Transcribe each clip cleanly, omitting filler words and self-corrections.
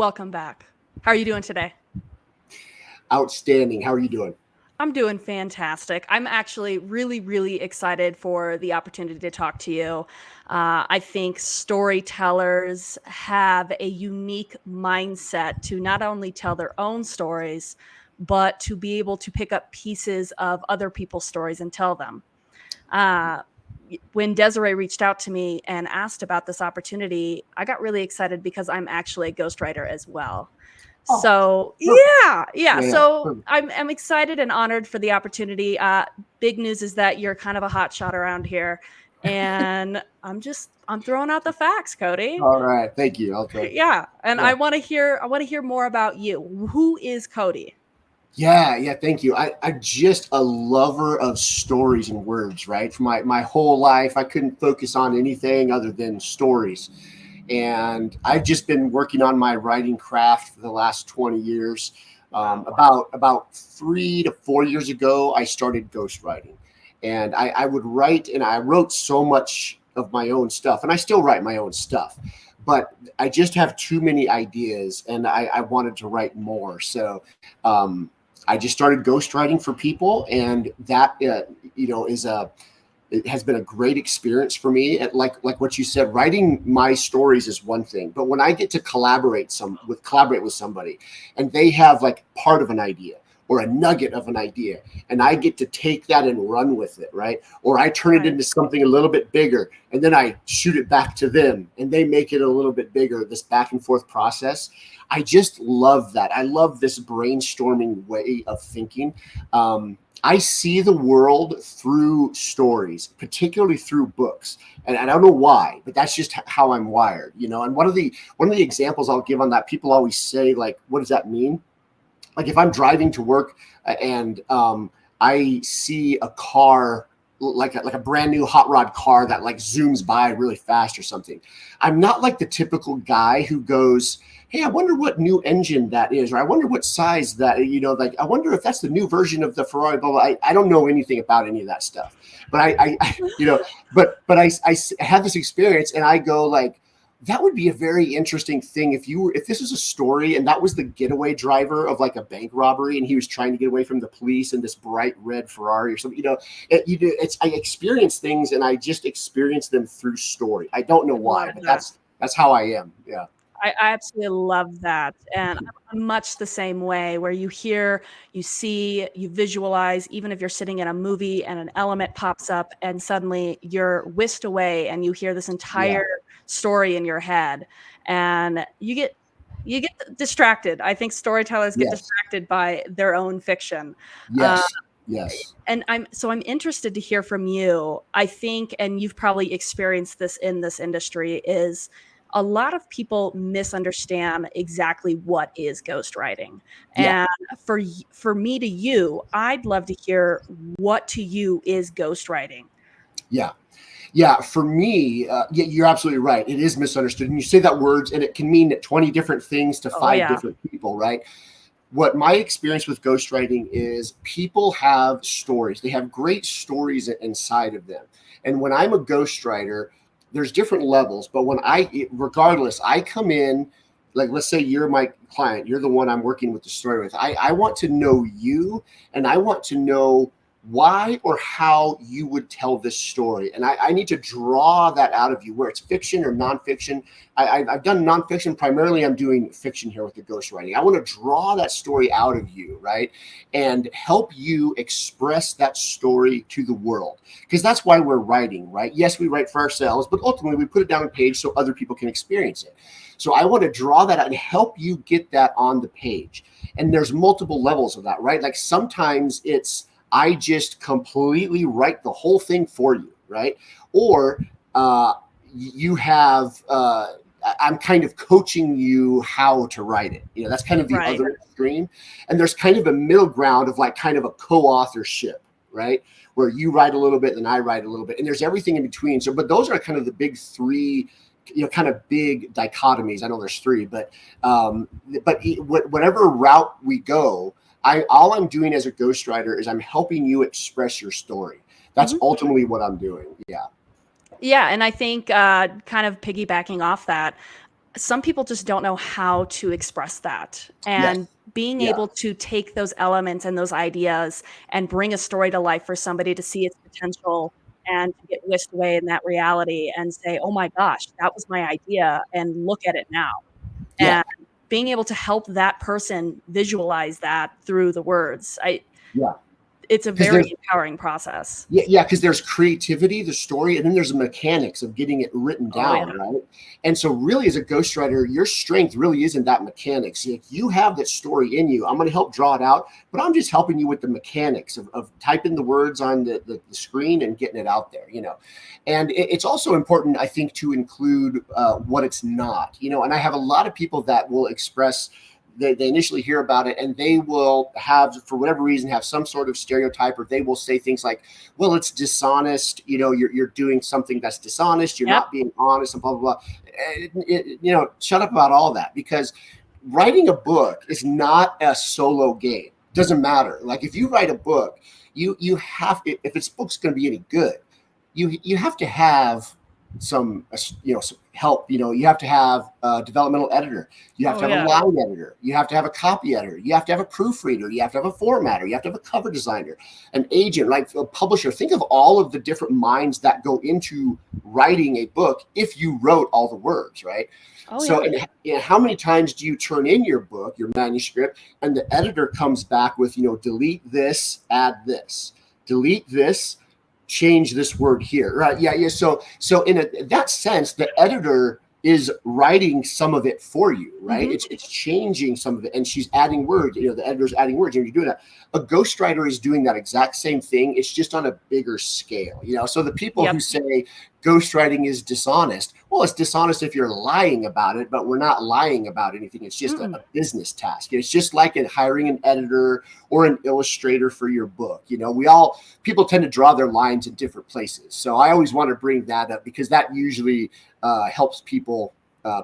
Welcome back. How are you doing today? Outstanding. How are you doing? I'm doing fantastic. I'm actually really excited for the opportunity to talk to you. I think storytellers have a unique mindset to not only tell their own stories, but to be able to pick up pieces of other people's stories and tell them. Uh, when Desiree reached out to me and asked about this opportunity, I got really excited because I'm actually a ghostwriter as well. Oh, So perfect. yeah. Yeah, So perfect. I'm excited and honored for the opportunity. Big news is that you're kind of a hot shot around here, and I'm throwing out the facts, Cody. All right. Thank you. I'll try. Yeah, and Yeah. I want to hear more about you. Who is Cody? Yeah. Thank you. I'm just a lover of stories and words, right? For my whole life, I couldn't focus on anything other than stories. And I've just been working on my writing craft for the last 20 years. Wow. About 3 to 4 years ago, I started ghostwriting, and I would write, and I wrote so much of my own stuff, and I still write my own stuff, but I just have too many ideas, and I wanted to write more. So um, I just started ghostwriting for people, and that is a it has been a great experience for me. And like what you said, writing my stories is one thing, but when I get to collaborate with somebody, and they have like part of an idea or a nugget of an idea, and I get to take that and run with it, right? Or I turn it Right. into something a little bit bigger, and then I shoot it back to them, and they make it a little bit bigger. This back and forth process, I just love that. I love this brainstorming way of thinking. I see the world through stories, particularly through books, and I don't know why, but that's just how I'm wired, you know. And one of the examples I'll give on that, people always say, like, "What does that mean?" Like if I'm driving to work and I see a car like a brand new hot rod car that like zooms by really fast or something. I'm not like the typical guy who goes, "Hey, I wonder what new engine that is," or "I wonder what size that, like I wonder if that's the new version of the Ferrari." Blah, blah. I don't know anything about any of that stuff, but I have this experience, and I go like, that would be a very interesting thing if this was a story and that was the getaway driver of like a bank robbery, and he was trying to get away from the police in this bright red Ferrari or something. I experience things, and I just experience them through story. I don't know I love why, but that. that's how I am. Yeah. I absolutely love that. And I'm much the same way where you hear, you see, you visualize, even if you're sitting in a movie and an element pops up and suddenly you're whisked away and you hear this Yeah. entire story in your head and you get distracted. I think storytellers get Yes. distracted by their own fiction. Uh, Yes. Yes. and I'm interested to hear from you. I think, and you've probably experienced this in this industry, is a lot of people misunderstand exactly what is ghostwriting. Yeah. And for me to you, I'd love to hear what to you is ghostwriting. Yeah. Yeah, for me, yeah, you're absolutely right. It is misunderstood. And you say that words, and it can mean 20 different things to Oh five yeah. different people, right? What my experience with ghostwriting is, people have stories. They have great stories inside of them. And when I'm a ghostwriter, there's different levels. But regardless, I come in, like, let's say you're my client, you're the one I'm working with the story with. I want to know you, and I want to know why or how you would tell this story. And I need to draw that out of you, where it's fiction or nonfiction. I've done nonfiction. Primarily, I'm doing fiction here with the ghostwriting. I want to draw that story out of you, right? And help you express that story to the world. Because that's why we're writing, right? Yes, we write for ourselves, but ultimately we put it down on page so other people can experience it. So I want to draw that out and help you get that on the page. And there's multiple levels of that, right? Like sometimes I just completely write the whole thing for you, right? Or you have I'm kind of coaching you how to write it. That's kind of the Right. other extreme. And there's kind of a middle ground of like kind of a co-authorship, right? Where you write a little bit and I write a little bit, and there's everything in between. So, but those are kind of the big three, kind of big dichotomies. I know there's three, but whatever route we go, all I'm doing as a ghostwriter is I'm helping you express your story. That's Mhm. ultimately what I'm doing. Yeah. Yeah, and I think kind of piggybacking off that, some people just don't know how to express that. Yes. And being Yeah. able to take those elements and those ideas and bring a story to life for somebody to see its potential and to get whisked away in that reality and say, oh my gosh, that was my idea, and look at it now. Yeah. And being able to help that person visualize that through the words, Yeah. it's a Because very there's empowering process. Yeah, because there's creativity, the story, and then there's the mechanics of getting it written Oh yeah. down, right? And so, really, as a ghostwriter, your strength really isn't that mechanics. If you have that story in you, I'm going to help draw it out, but I'm just helping you with the mechanics of typing the words on the screen and getting it out there, And it's also important, I think, to include what it's not, And I have a lot of people that will express. They initially hear about it and they will have, for whatever reason, have some sort of stereotype, or they will say things like, well, it's dishonest. You're doing something that's dishonest. You're Yep. not being honest and blah, blah, blah. Shut up about all that, because writing a book is not a solo game. Doesn't matter. Like if you write a book, you have, if this book's going to be any good, you have to have some some help. You have to have a developmental editor, you have Oh to have a yeah. line editor, you have to have a copy editor, you have to have a proofreader, you have to have a formatter, you have to have a cover designer, an agent, like a publisher. Think of all of the different minds that go into writing a book if you wrote all the words, right? Oh So yeah. and how many times do you turn in your book, your manuscript, and the editor comes back with, delete this, add this, delete this, change this word here, right? Yeah. So in that sense, the editor is writing some of it for you, right? Mm-hmm. It's changing some of it, and she's adding words. The editor's adding words, and you're doing that. A ghostwriter is doing that exact same thing. It's just on a bigger scale, So the people who Yep. say ghostwriting is dishonest, well, it's dishonest if you're lying about it, but we're not lying about anything. It's just a business task. It's just like hiring an editor or an illustrator for your book. People tend to draw their lines in different places. So I always want to bring that up, because that usually helps people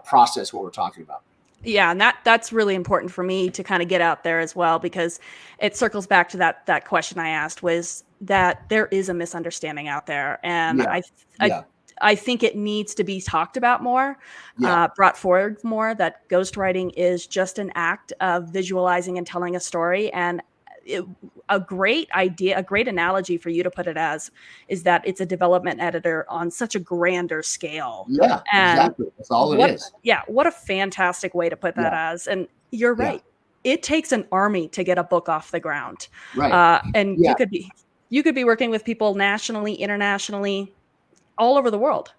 process what we're talking about. Yeah, and that's really important for me to kind of get out there as well, because it circles back to that question I asked, was that there is a misunderstanding out there, and Yeah. I Yeah. I think it needs to be talked about more, Yeah. brought forward more. That ghostwriting is just an act of visualizing and telling a story, and it, a great idea, a great analogy for you to put it as, is that it's a development editor on such a grander scale, Yeah. and Exactly. That's all it is. what a fantastic way to put that Yeah. as. And you're Yeah. right. It takes an army to get a book off the ground. Right. And Yeah. you could be working with people nationally, internationally, all over the world.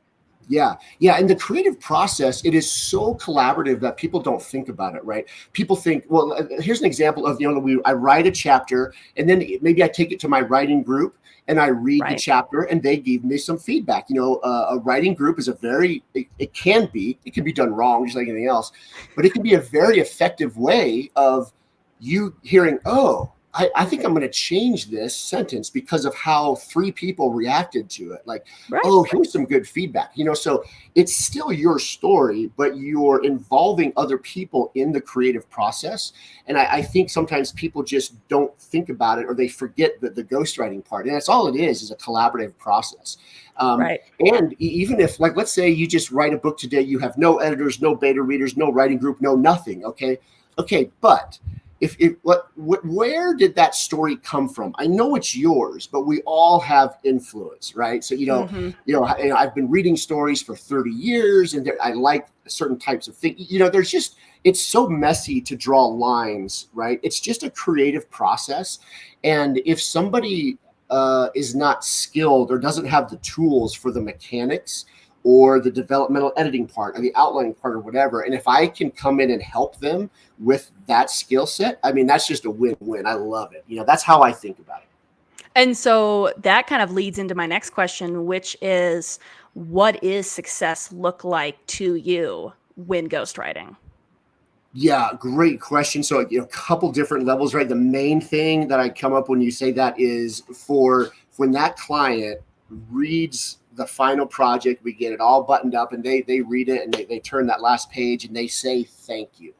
Yeah. Yeah. And the creative process, it is so collaborative that people don't think about it, right? People think, well, here's an example of, I write a chapter, and then maybe I take it to my writing group and I read the Right. chapter, and they give me some feedback. A writing group is it can be done wrong, just like anything else, but it can be a very effective way of you hearing, oh, I think I'm going to change this sentence because of how 3 people reacted to it. Like, Right. oh, here's some good feedback. So it's still your story, but you're involving other people in the creative process. And I think sometimes people just don't think about it, or they forget the ghostwriting part. And that's all it is a collaborative process. Right. And even if, like, let's say you just write a book today, you have no editors, no beta readers, no writing group, no nothing. Okay. But where did that story come from? I know it's yours, but we all have influence, right? So Mm-hmm. I've been reading stories for 30 years, and I like certain types of things. It's so messy to draw lines, right? It's just a creative process, and if somebody is not skilled or doesn't have the tools for the mechanics, or the developmental editing part, or the outlining part, or whatever, and if I can come in and help them with that skill set, I mean, that's just a win-win. I love it. That's how I think about it. And so that kind of leads into my next question, which is, what is success look like to you when ghostwriting? Yeah, great question. So, a couple different levels, right? The main thing that I come up when you say that is, for when that client reads the final project, we get it all buttoned up, and they read it, and they turn that last page, and they say thank you.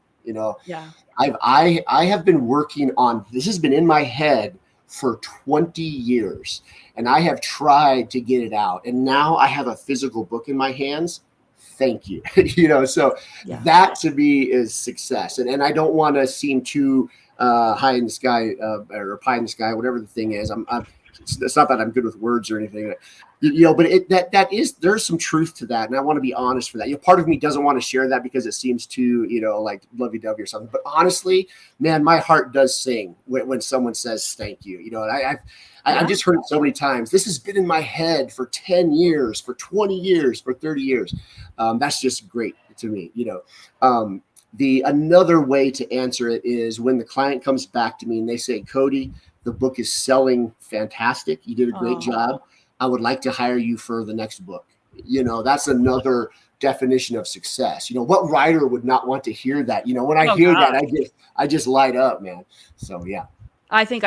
Yeah. I have been working on this, has been in my head for 20 years, and I have tried to get it out, and now I have a physical book in my hands. thank you. So Yeah. that to me is success. And I don't want to seem too high in the sky or pie in the sky, whatever the thing is. It's not that I'm good with words or anything, but there's some truth to that, and I want to be honest for that. Part of me doesn't want to share that because it seems too, like lovey-dovey or something. But honestly, man, my heart does sing when someone says thank you. And I've just heard it so many times. This has been in my head for 10 years, for 20 years, for 30 years. That's just great to me. Another way to answer it is when the client comes back to me and they say, Cody, the book is selling fantastic. You did a great job. I would like to hire you for the next book. That's another definition of success. What writer would not want to hear that? When I hear that, I just light up, man. So yeah. I think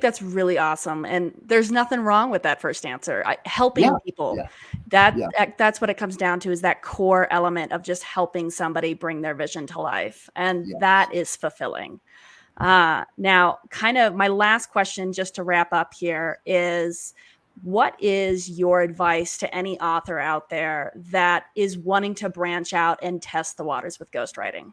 that's really awesome, and there's nothing wrong with that first answer. Helping people, that's what it comes down to, is that core element of just helping somebody bring their vision to life, and that is fulfilling. Now, kind of my last question, just to wrap up here, is what is your advice to any author out there that is wanting to branch out and test the waters with ghostwriting?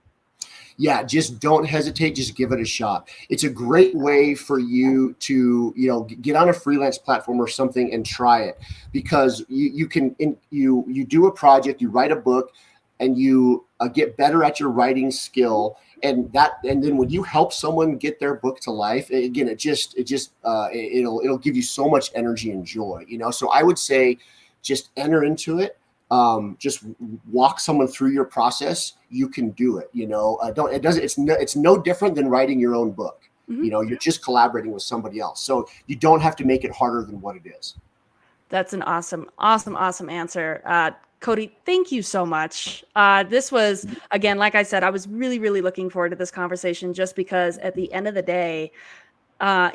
Yeah, just don't hesitate. Just give it a shot. It's a great way for you to, get on a freelance platform or something and try it, because you do a project, you write a book, and you get better at your writing skill. And then when you help someone get their book to life, again, it'll give you so much energy and joy. So I would say, just enter into it. Just walk someone through your process. You can do it. It's no different than writing your own book. Mm-hmm. You're just collaborating with somebody else. So you don't have to make it harder than what it is. That's an awesome answer. Cody, thank you so much. This was, again, like I said, I was really, really looking forward to this conversation, just because at the end of the day,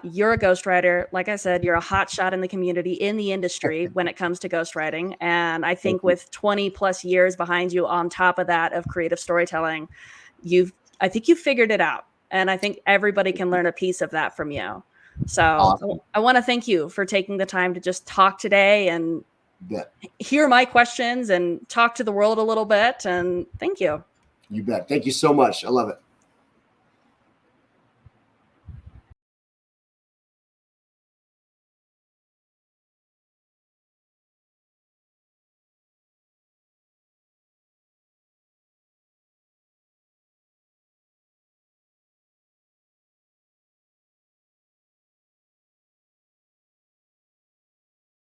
you're a ghostwriter. Like I said, you're a hot shot in the community, in the industry when it comes to ghostwriting. And I think with 20 plus years behind you on top of that of creative storytelling, I think you've figured it out. And I think everybody can learn a piece of that from you. So awesome. I want to thank you for taking the time to just talk today and hear my questions and talk to the world a little bit. And thank you. You bet. Thank you so much. I love it.